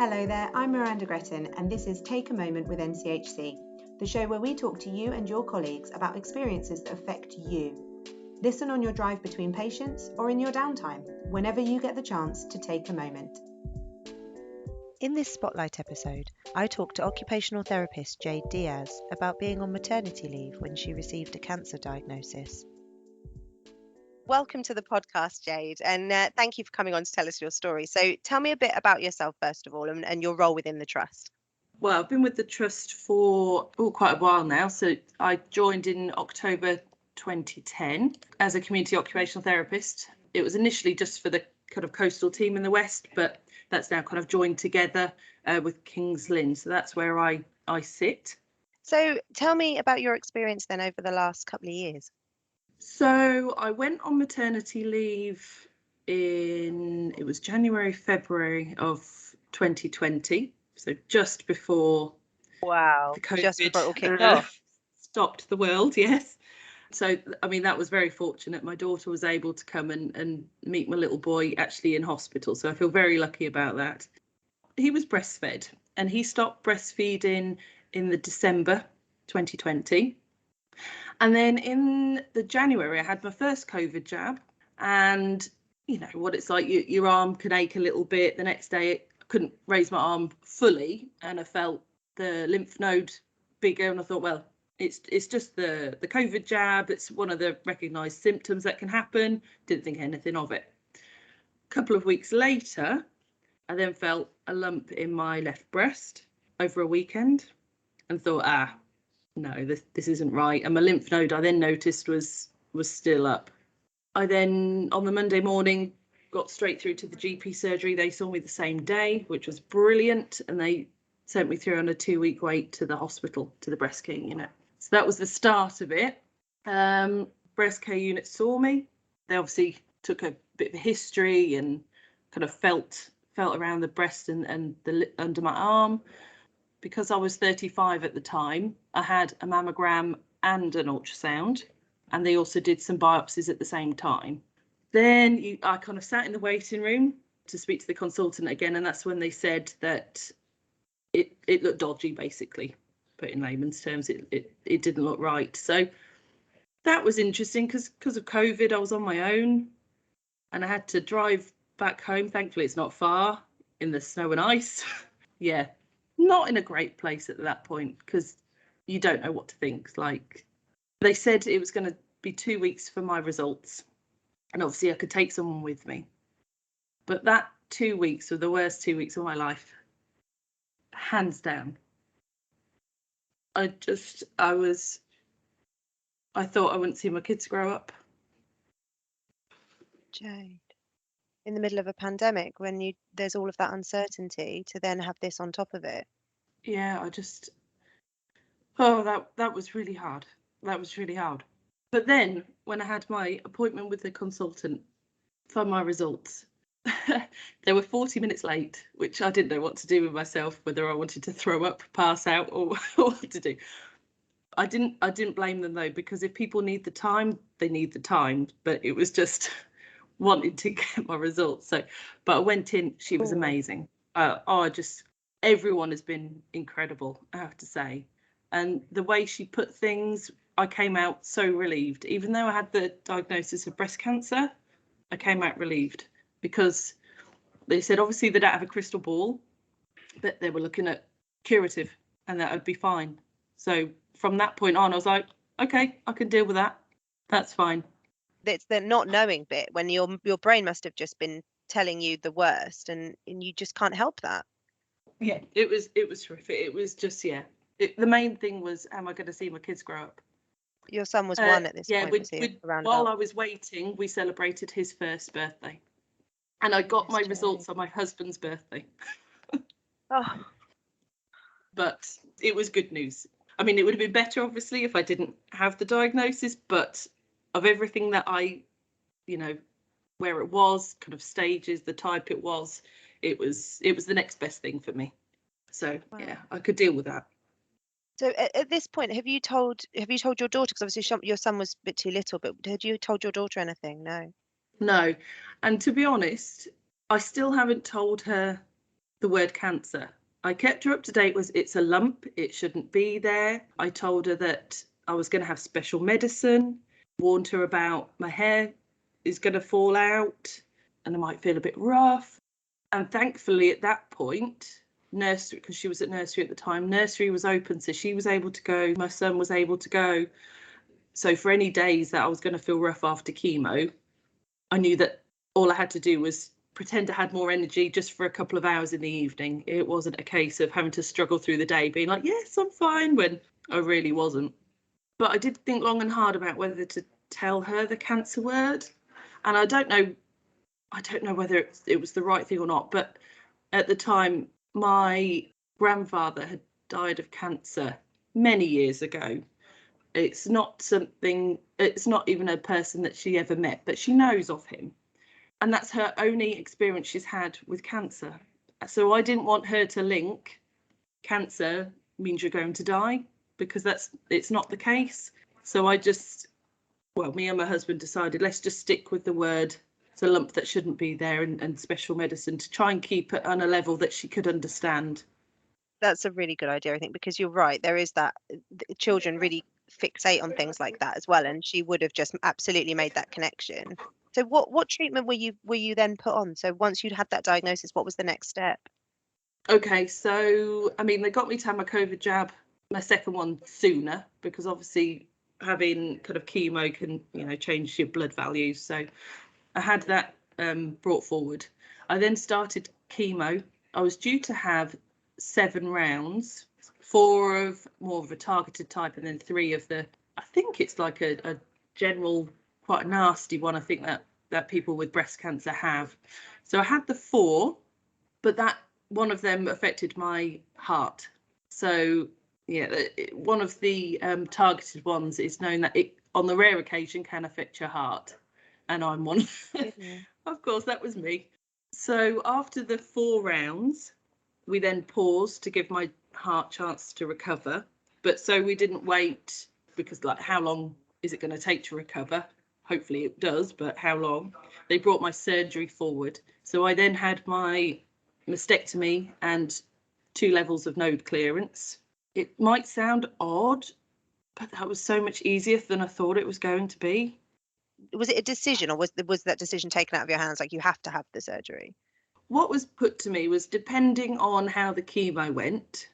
Hello there, I'm Miranda and this is Take a Moment with NCH&C, the show where we talk to you and your colleagues about experiences that affect you. Listen on your drive between patients or in your downtime, whenever you get the chance to take a moment. In this Spotlight episode, I talked to Occupational Therapist Jade Dias about being on maternity leave when she received a cancer diagnosis. Welcome to the podcast, Jade, and thank you for coming on to tell us your story. So tell me a bit about yourself, first of all, and your role within the Trust. Well, I've been with the Trust for quite a while now. So I joined in October 2010 as a community occupational therapist. It was initially just for the kind of coastal team in the West, but that's now kind of joined together with King's Lynn. So that's where I sit. So tell me about your experience then over the last couple of years. So I went on maternity leave it was January, February of 2020. So just before the COVID just before it all kicked off. Stopped the world, yes. So, I mean, that was very fortunate. My daughter was able to come and meet my little boy actually in hospital. So I feel very lucky about that. He was breastfed and he stopped breastfeeding in the December 2020. And then in the January, I had my first COVID jab. And you know what it's like, your arm can ache a little bit. The next day, I couldn't raise my arm fully. And I felt the lymph node bigger. And I thought, well, it's just the COVID jab. It's one of the recognised symptoms that can happen. Didn't think anything of it. A couple of weeks later, I then felt a lump in my left breast over a weekend and thought, no, this isn't right. And my lymph node, I then noticed was still up. I then, on the Monday morning, got straight through to the GP surgery. They saw me the same day, which was brilliant. And they sent me through on a 2-week wait to the hospital, to the breast care unit. So that was the start of it. Breast care unit saw me. They obviously took a bit of a history and kind of felt around the breast and under my arm. Because I was 35 at the time, I had a mammogram and an ultrasound, and they also did some biopsies at the same time. Then I kind of sat in the waiting room to speak to the consultant again, and that's when they said that it looked dodgy, basically. But in layman's terms, it didn't look right. So that was interesting because of COVID, I was on my own and I had to drive back home. Thankfully, it's not far in the snow and ice. Yeah, not in a great place at that point because you don't know what to think. Like they said it was going to be 2 weeks for my results. And obviously I could take someone with me. But that 2 weeks were the worst 2 weeks of my life. Hands down. I thought I wouldn't see my kids grow up. Jade, in the middle of a pandemic, when there's all of that uncertainty, to then have this on top of it. Yeah, that was really hard. That was really hard. But then when I had my appointment with the consultant for my results, they were 40 minutes late, which I didn't know what to do with myself, whether I wanted to throw up, pass out, or what to do. I didn't blame them though, because if people need the time, they need the time. But it was just wanting to get my results. So, but I went in. She was amazing. Everyone has been incredible, I have to say. And the way she put things, I came out so relieved. Even though I had the diagnosis of breast cancer, I came out relieved because they said obviously they don't have a crystal ball, but they were looking at curative and that would be fine. So from that point on, I was like, okay, I can deal with that. That's fine. It's the not knowing bit when your brain must have just been telling you the worst and you just can't help that. Yeah, it was terrific. It was just, the main thing was, am I going to see my kids grow up? Your son was 1 at this point. While I was waiting, we celebrated his first birthday. And I got my results on my husband's birthday. Oh. But it was good news. I mean, it would have been better, obviously, if I didn't have the diagnosis. But of everything that where it was, kind of stages, the type it was the next best thing for me. So, yeah, I could deal with that. So at this point, have you told your daughter, because obviously your son was a bit too little, but had you told your daughter anything? No. No. And to be honest, I still haven't told her the word cancer. I kept her up to date with it's a lump, it shouldn't be there. I told her that I was going to have special medicine, warned her about my hair is going to fall out and I might feel a bit rough. And thankfully at that point, nursery, because she was at nursery at the time, nursery was open, so she was able to go, my son was able to go. So for any days that I was going to feel rough after chemo, I knew that all I had to do was pretend I had more energy just for a couple of hours in the evening. It wasn't a case of having to struggle through the day being like, yes, I'm fine, when I really wasn't. But I did think long and hard about whether to tell her the cancer word. And I don't know whether it was the right thing or not, but at the time, my grandfather had died of cancer many years ago. It's not even a person that she ever met, but she knows of him. And that's her only experience she's had with cancer. So I didn't want her to link cancer means you're going to die, because it's not the case. So me and my husband decided, let's just stick with the word. It's a lump that shouldn't be there, and special medicine, to try and keep it on a level that she could understand. That's a really good idea, I think, because you're right. There is that children really fixate on things like that as well, and she would have just absolutely made that connection. So what treatment were you then put on? So once you'd had that diagnosis, what was the next step? Okay, so I mean, they got me to have my COVID jab, my second one, sooner, because obviously having kind of chemo can, change your blood values. So I had that brought forward. I then started chemo. I was due to have 7 rounds, 4 of more of a targeted type, and then 3 of I think it's like a general, quite a nasty one, I think that people with breast cancer have. So I had the 4, but that one of them affected my heart. So yeah, one of the targeted ones is known that it, on the rare occasion, can affect your heart. And I'm one. Of course, that was me. So after the 4 rounds, we then paused to give my heart chance to recover. But so we didn't wait, because how long is it going to take to recover? Hopefully it does, but how long? They brought my surgery forward. So I then had my mastectomy and 2 levels of node clearance. It might sound odd, but that was so much easier than I thought it was going to be. Was it a decision, or was that decision taken out of your hands, like you have to have the surgery? What was put to me was, depending on how the chemo went,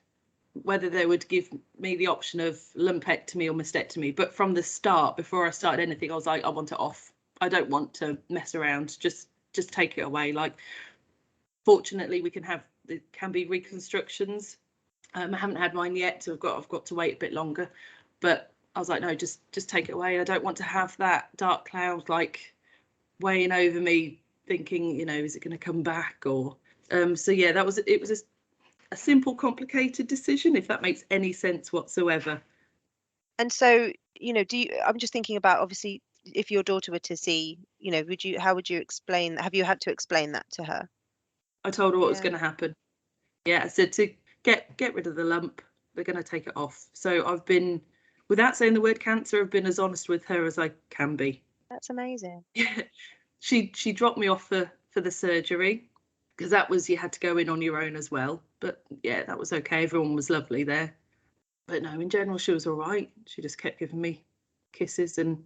whether they would give me the option of lumpectomy or mastectomy. But from the start, before I started anything, I was like, I want it off. I don't want to mess around. Just take it away. Fortunately, it can be reconstructions. I haven't had mine yet, so I've got to wait a bit longer. But I was like, no, just take it away. I don't want to have that dark cloud weighing over me, thinking, is it going to come back? Or so yeah, it was a simple, complicated decision, if that makes any sense whatsoever. And so, I'm just thinking about, obviously, if your daughter were to see, how would you explain? Have you had to explain that to her? I told her what was going to happen. Yeah, I said to get rid of the lump. They're going to take it off. So I've been, without saying the word cancer, I've been as honest with her as I can be. That's amazing. Yeah, she dropped me off for the surgery, because that was, you had to go in on your own as well. But yeah, that was okay. Everyone was lovely there. But no, in general, she was all right. She just kept giving me kisses, and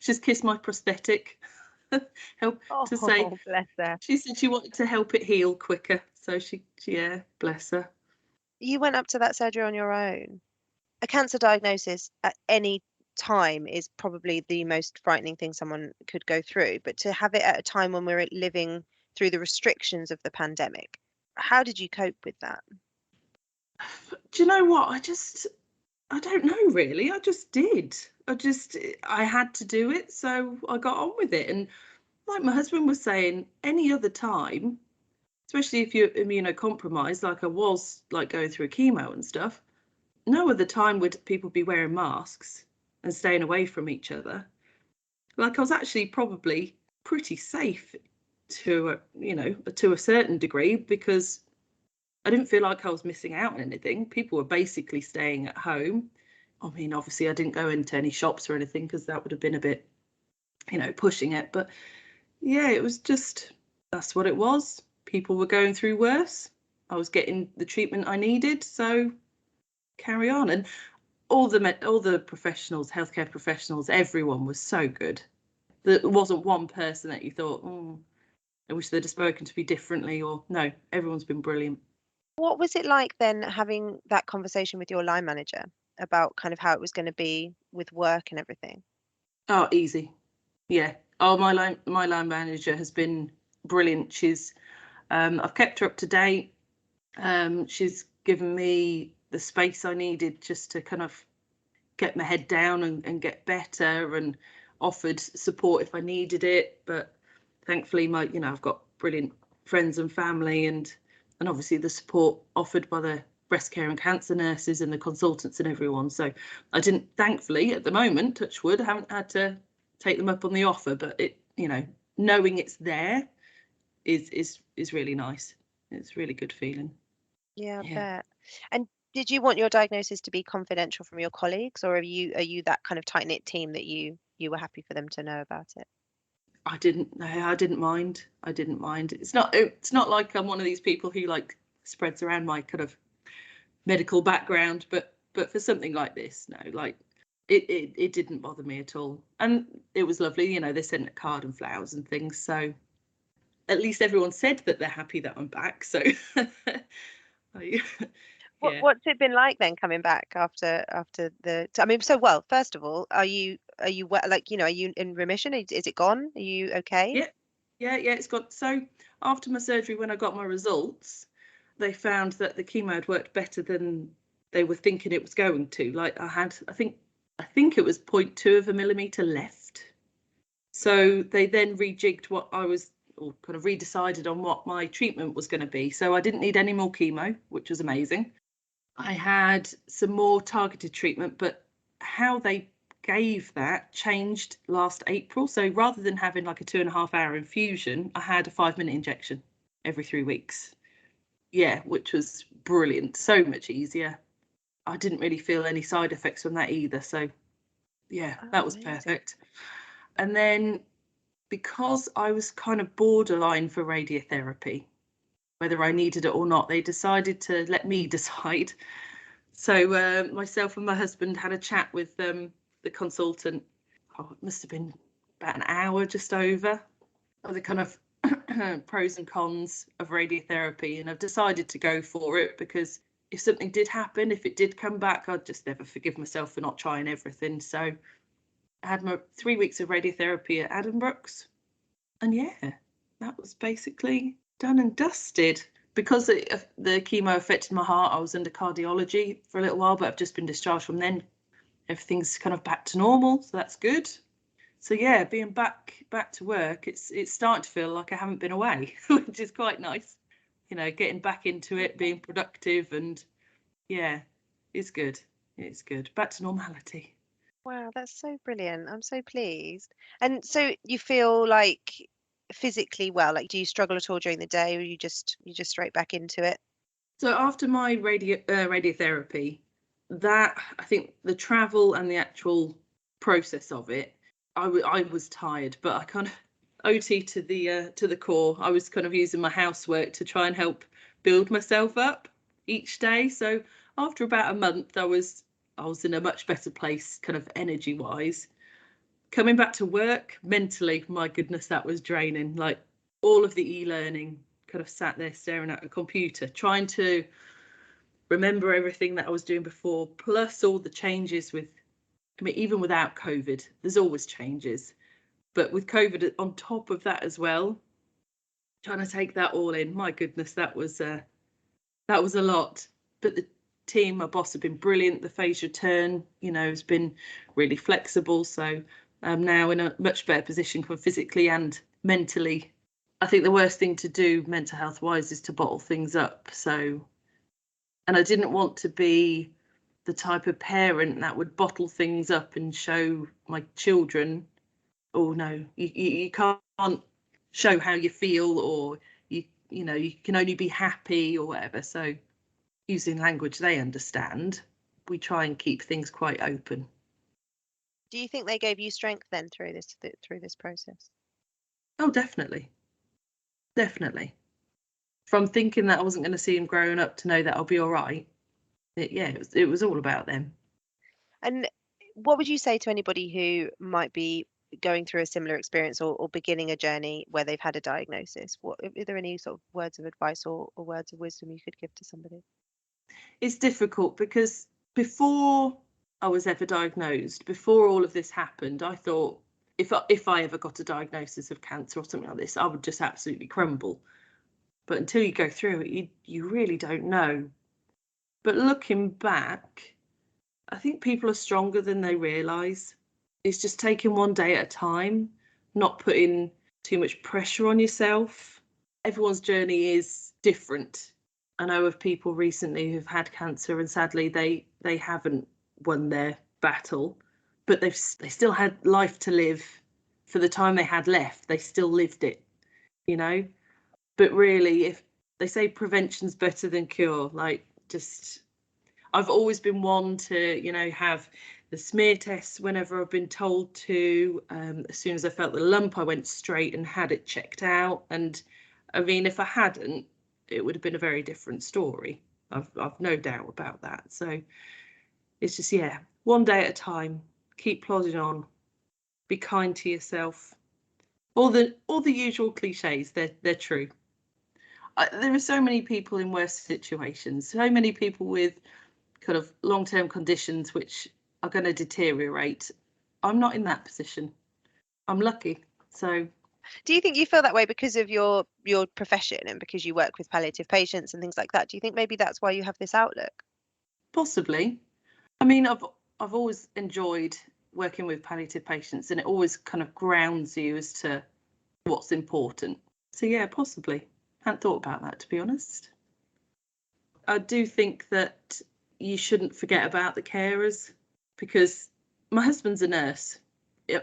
she's kissed my prosthetic. To say, bless her. She said she wanted to help it heal quicker. So yeah, bless her. You went up to that surgery on your own. A cancer diagnosis at any time is probably the most frightening thing someone could go through, but to have it at a time when we're living through the restrictions of the pandemic, how did you cope with that? Do you know what? I don't know, really. I just did. I had to do it, so I got on with it. And like my husband was saying, any other time, especially if you're immunocompromised, like I was, going through chemo and stuff, no other time would people be wearing masks and staying away from each other. I was actually probably pretty safe to a certain degree, because I didn't feel like I was missing out on anything. People were basically staying at home. I mean, obviously I didn't go into any shops or anything, because that would have been a bit, pushing it. But yeah, it was just, that's what it was. People were going through worse. I was getting the treatment I needed, so carry on. And all the professionals, healthcare professionals, everyone was so good. There wasn't one person that you thought, oh, I wish they'd have spoken to me differently, or no, everyone's been brilliant. What was it like then having that conversation with your line manager about kind of how it was going to be with work and everything? Oh, easy. Yeah. Oh, my line manager has been brilliant. She's I've kept her up to date. She's given me the space I needed just to kind of get my head down and get better, and offered support if I needed it. But thankfully, I've got brilliant friends and family, and obviously the support offered by the breast care and cancer nurses and the consultants and everyone. So I didn't, thankfully, at the moment, touch wood, I haven't had to take them up on the offer, but it, knowing it's there is really nice. It's a really good feeling. Yeah, I Yeah. bet. And did you want your diagnosis to be confidential from your colleagues, or are you that kind of tight-knit team that you were happy for them to know about it? I didn't mind. I didn't mind. It's not like I'm one of these people who like spreads around my kind of medical background, but for something like this, no, like it didn't bother me at all. And it was lovely, they sent a card and flowers and things, so at least everyone said that they're happy that I'm back. So yeah. What's it been like then coming back after I mean, so well, first of all, are you like, are you in remission? Is it gone? Are you okay? Yeah, it's got, so after my surgery, when I got my results, they found that the chemo had worked better than they were thinking it was going to. Like I think it was 0.2 of a millimeter left. So they then rejigged what I was, or kind of redecided on what my treatment was going to be. So I didn't need any more chemo, which was amazing. I had some more targeted treatment, but how they gave that changed last April. So rather than having like a 2.5-hour infusion, I had a 5-minute injection every 3 weeks. Yeah, which was brilliant. So much easier. I didn't really feel any side effects from that either. So yeah, Oh, that was amazing. perfect. And then because I was kind of borderline for radiotherapy, whether I needed it or not, they decided to let me decide. So myself and my husband had a chat with the consultant. Oh, it must have been about an hour, just over, of the kind of pros and cons of radiotherapy. And I've decided to go for it because if something did happen, if it did come back, I'd just never forgive myself for not trying everything. So I had my 3 weeks of radiotherapy at Addenbrooke's. And yeah, that was basically done and dusted. Because the chemo affected my heart, I was under cardiology for a little while, but I've just been discharged from then. Everything's kind of back to normal, so that's good. So yeah, being back to work, it's starting to feel like I haven't been away, which is quite nice. Getting back into it, being productive, and yeah, it's good. It's good. Back to normality. Wow, that's so brilliant. I'm so pleased. And so you feel like physically well, like do you struggle at all during the day, or you just straight back into it? So after my radiotherapy, that, I think the travel and the actual process of it, I was tired, but I kind of OT to the core. I was kind of using my housework to try and help build myself up each day. So after about a month, I was in a much better place, kind of energy wise. Coming back to work mentally, my goodness, that was draining. Like all of the e-learning, kind of sat there staring at a computer, trying to remember everything that I was doing before, plus all the changes with, I mean, even without COVID, there's always changes. But with COVID on top of that as well, trying to take that all in, my goodness, that was a lot. But the team, my boss, have been brilliant. The phase return, has been really flexible. So I'm now in a much better position physically and mentally. I think the worst thing to do mental health wise is to bottle things up. So, and I didn't want to be the type of parent that would bottle things up and show my children, oh no, you can't show how you feel, or you can only be happy or whatever. So using language they understand, we try and keep things quite open. Do you think they gave you strength then through this process? Oh, definitely. from thinking that I wasn't going to see him growing up to know that I'll be all right. It was all about them. And what would you say to anybody who might be going through a similar experience or beginning a journey where they've had a diagnosis? Are there any sort of words of advice or words of wisdom you could give to somebody? It's difficult because before I was ever diagnosed, before all of this happened, I thought if I ever got a diagnosis of cancer or something like this, I would just absolutely crumble. But until you go through it, you really don't know. But looking back, I think people are stronger than they realise. It's just taking one day at a time, not putting too much pressure on yourself. Everyone's journey is different. I know of people recently who've had cancer and sadly they haven't won their battle, but they still had life to live. For the time they had left, they still lived it, you know. But really, if they say prevention's better than cure, I've always been one to, have the smear tests whenever I've been told to. As soon as I felt the lump, I went straight and had it checked out. And I mean, if I hadn't, it would have been a very different story. I've no doubt about that. So it's just, one day at a time, keep plodding on, be kind to yourself. All the usual cliches, they're true. There are so many people in worse situations, so many people with kind of long-term conditions which are going to deteriorate. I'm not in that position. I'm lucky. So do you think you feel that way because of your profession and because you work with palliative patients and things like that? Do you think maybe that's why you have this outlook? Possibly. I mean, I've always enjoyed working with palliative patients, and it always kind of grounds you as to what's important. So yeah, possibly. Hadn't thought about that, to be honest. I do think that you shouldn't forget about the carers, because my husband's a nurse.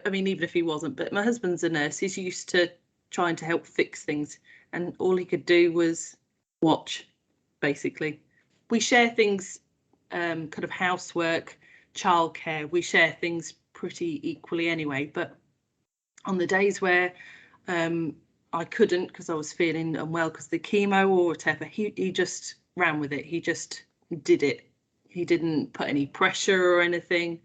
I mean, even if he wasn't, but my husband's a nurse. He's used to trying to help fix things, and all he could do was watch, basically. We share things, kind of housework, childcare. We share things pretty equally anyway. But on the days where I couldn't because I was feeling unwell because of the chemo or whatever, he just ran with it. He just did it. He didn't put any pressure or anything.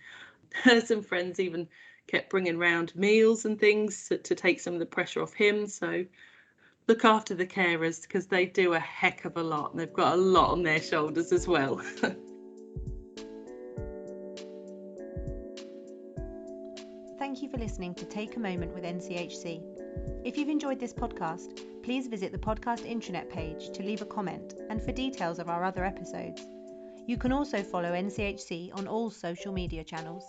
Some friends even kept bringing round meals and things to take some of the pressure off him. So look after the carers, because they do a heck of a lot and they've got a lot on their shoulders as well. Thank you for listening to Take a Moment with NCH&C. If you've enjoyed this podcast, please visit the podcast intranet page to leave a comment and for details of our other episodes. You can also follow NCH&C on all social media channels.